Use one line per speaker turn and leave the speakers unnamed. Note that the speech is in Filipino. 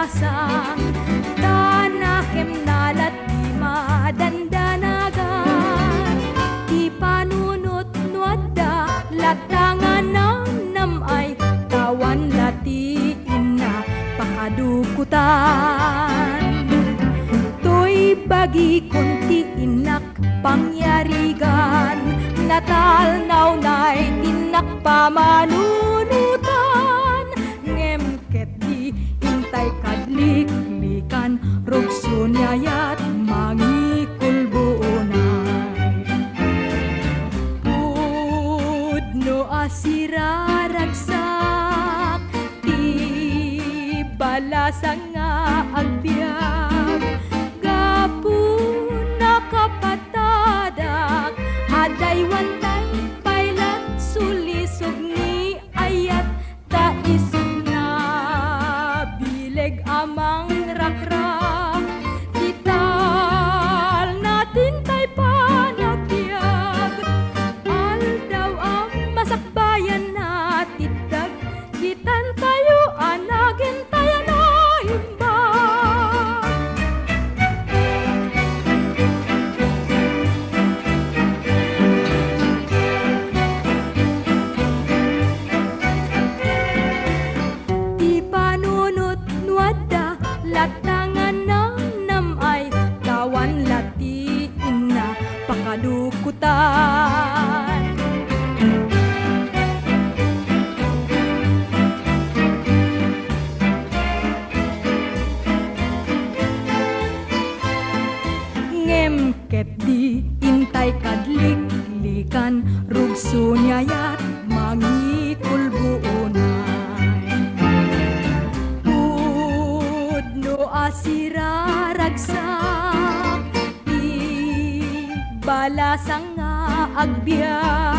balasang tanakem nalat di madandanagan di panunot nuada latangan ng namay tawan latiin na pakadukutan to'y bagi konti inak pangyarigan natalnaw na'y tinak pamanunutan ngemket di intay kadlik-likan rugso niyayat mangikulbuonay pudno asira ragsak ti balasang nga agbyag gapu nakapatadak aday wantay pailat sulisog ni ayat taisog na bileg amang rakrak dital natin tay panagbiag aldaw ang masakbayan na tidag gitan tayo anagin tayo na himbag di panunot nuada latangan ng namay tawan latiin na pakadukutan ngemket di intay kadlik-likan rugso niyayat mangikulbuonay pudno asira ragsak di balasang nga agbyag